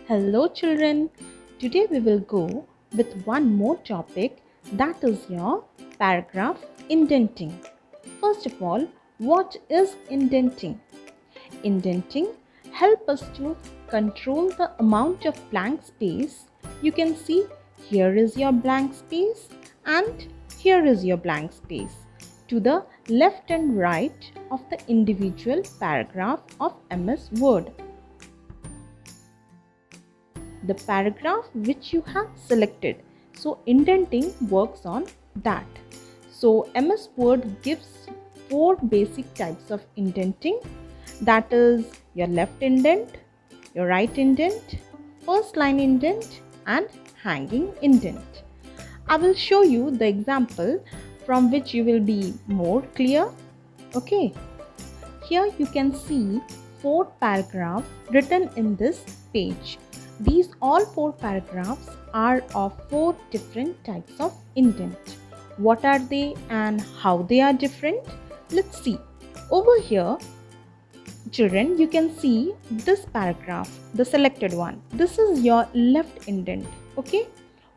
Hello children, today we will go with one more topic, that is your paragraph indenting. First of all, what is indenting? Indenting help us to control the amount of blank space. You can see here is your blank space and here is your blank space to the left and right of the individual paragraph of MS Word. The paragraph which you have selected. So indenting works on that. So MS Word gives 4 basic types of indenting, that is your left indent, your right indent, first line indent and hanging indent. I will show you the example from which you will be more clear. Okay. Here you can see 4 paragraphs written in this page. These all 4 paragraphs are of 4 different types of indent. What are they and how they are different? Let's see. Over here, children, you can see this paragraph, the selected one. This is your left indent. Okay.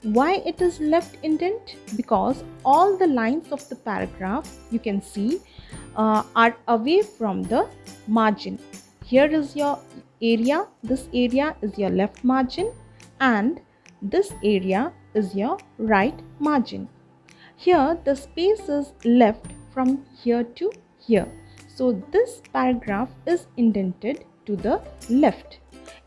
Why it is left indent? Because all the lines of the paragraph you can see are away from the margin. Here is your area, this area is your left margin and this area is your right margin. Here the space is left from here to here. So this paragraph is indented to the left.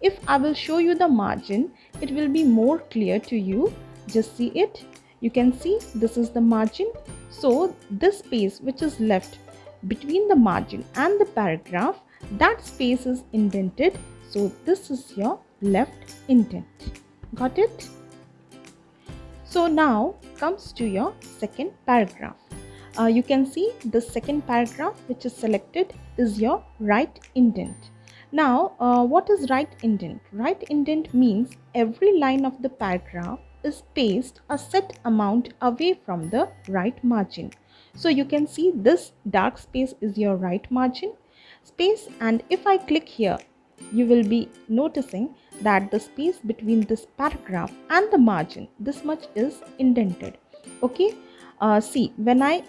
If I will show you the margin, it will be more clear to you. Just see it. You can see this is the margin. So this space which is left between the margin and the paragraph, that space is indented. So this is your left indent. Got it? So now comes to your second paragraph. You can see the second paragraph which is selected is your right indent. Now what is right indent? Right indent means every line of the paragraph is spaced a set amount away from the right margin. So you can see this dark space is your right margin space, and if I click here, you will be noticing that the space between this paragraph and the margin, this much is indented. Okay. See, when I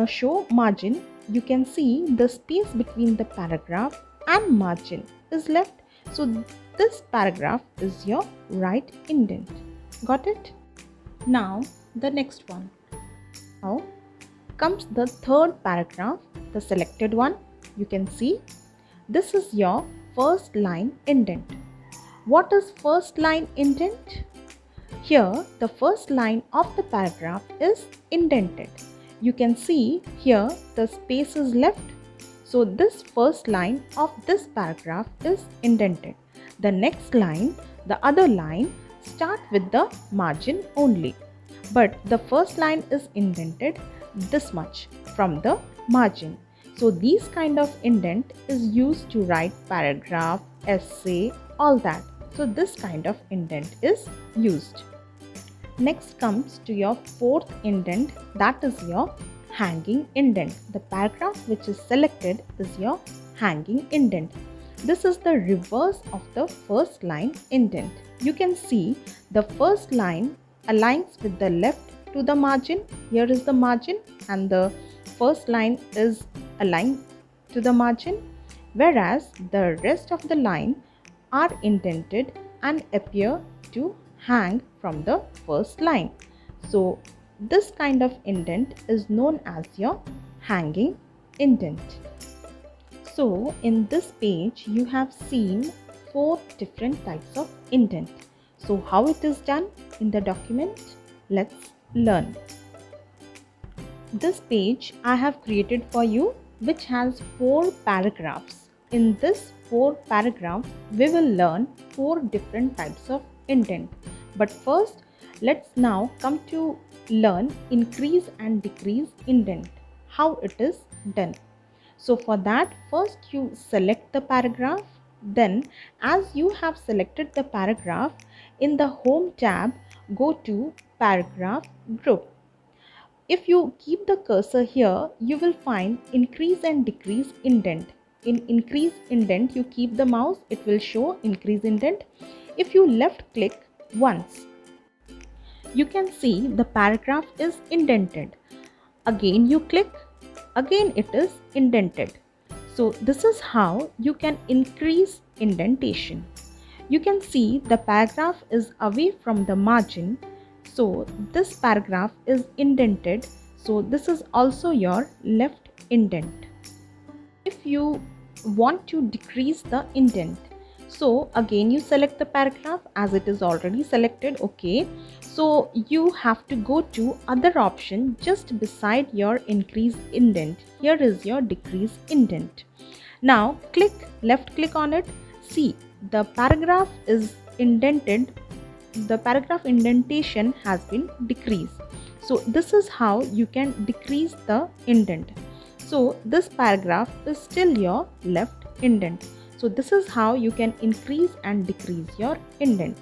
show margin, you can see the space between the paragraph and margin is left. So this paragraph is your right indent. Got it? Now the next one. Now comes the third paragraph, the selected one. You can see this is your first line indent. What is first line indent? Here the first line of the paragraph is indented. You can see here the space is left. So this first line of this paragraph is indented. The next line, the other line, start with the margin only. But the first line is indented this much from the margin. So these kind of indent is used to write paragraph, essay, all that. So this kind of indent is used. Next comes to your fourth indent, that is your hanging indent. The paragraph which is selected is your hanging indent. This is the reverse of the first line indent. You can see the first line aligns with the left to the margin. Here is the margin and the first line is aligned to the margin, whereas the rest of the line are indented and appear to hang from the first line. So this kind of indent is known as your hanging indent. So in this page you have seen 4 different types of indent. So how it is done in the document? Let's learn. This page I have created for you, which has 4 paragraphs. In this 4 paragraphs we will learn 4 different types of indent. But first let's now come to learn increase and decrease indent, how it is done. So for that, first you select the paragraph. Then as you have selected the paragraph, in the home tab go to paragraph group. If you keep the cursor here, you will find increase and decrease indent. in increase indent you keep the mouse, it will show increase indent. If you left click once, you can see the paragraph is indented. Again you click, again it is indented. So this is how you can increase indentation. You can see the paragraph is away from the margin, so this paragraph is indented, so this is also your left indent. If you want to decrease the indent, so again you select the paragraph as it is already selected. Okay, so you have to go to other option just beside your increase indent. Here is your decrease indent. Now click, left click on it. See, the paragraph is indented, the paragraph indentation has been decreased. So this is how you can decrease the indent. So this paragraph is still your left indent. So this is how you can increase and decrease your indent.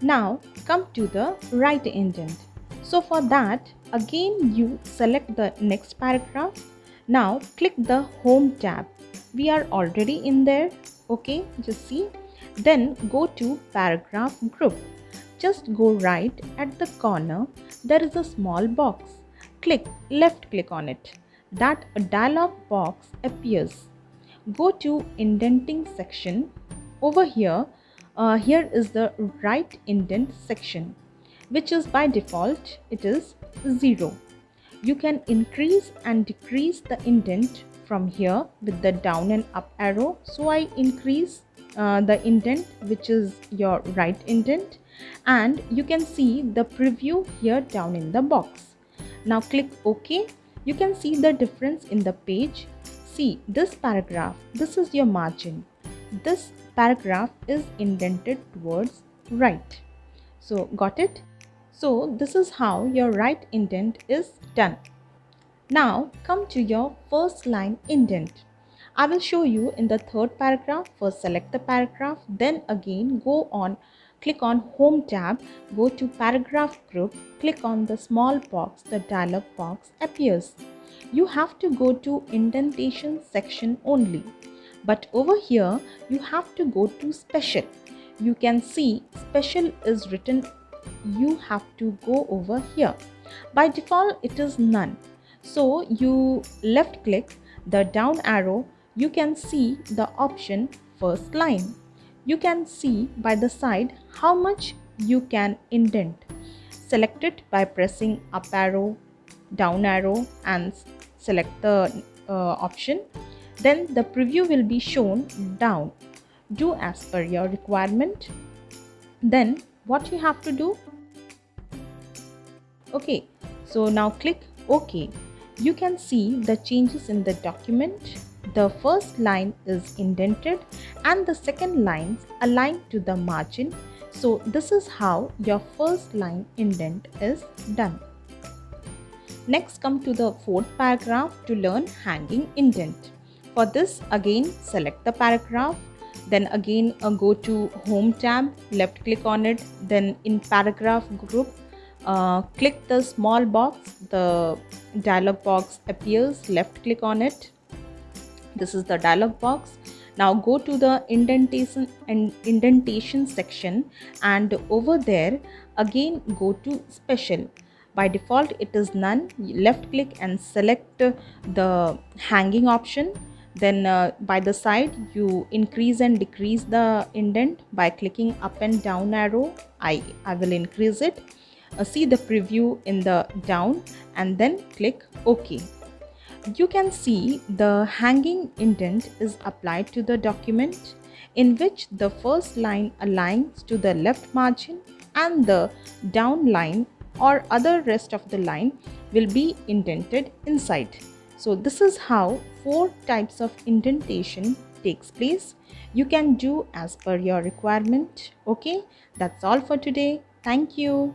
Now come to the right indent. So for that, again you select the next paragraph. Now click the home tab. We are already in there. Okay, just see. Then go to paragraph group. Just go right at the corner. There is a small box. Click, left click on it. That a dialog box appears. Go to indenting section. Over here, here is the right indent section, which is by default it is 0. You can increase and decrease the indent from here with the down and up arrow. So I increase the indent, which is your right indent, and you can see the preview here down in the box. Now click OK. You can see the difference in the page. See, this paragraph, this is your margin. This paragraph is indented towards right. So got it? So this is how your right indent is done. Now come to your first line indent. I will show you in the third paragraph. First select the paragraph, then again click on home tab, go to paragraph group, click on the small box, the dialog box appears. You have to go to indentation section only, but over here you have to go to special. You can see special is written, you have to go over here. By default it is none, so you left click the down arrow. You can see the option first line. You can see by the side how much you can indent. Select it by pressing up arrow, down arrow and select the option. Then the preview will be shown down. Do as per your requirement. Then what you have to do? Okay, so now click OK. You can see the changes in the document. The first line is indented and the second lines aligned to the margin. So this is how your first line indent is done. Next come to the fourth paragraph to learn hanging indent. For this again select the paragraph, then again go to home tab, left click on it, then in paragraph group click the small box, the dialog box appears, left click on it. This is the dialog box. Now go to the indentation section and over there again go to special. By default it is none. Left click and select the hanging option. Then by the side you increase and decrease the indent by clicking up and down arrow. I will increase it. See the preview in the down and then click OK. You can see the hanging indent is applied to the document, in which the first line aligns to the left margin and the down line or other rest of the line will be indented inside. So this is how 4 types of indentation takes place. You can do as per your requirement. Okay, that's all for today. Thank you.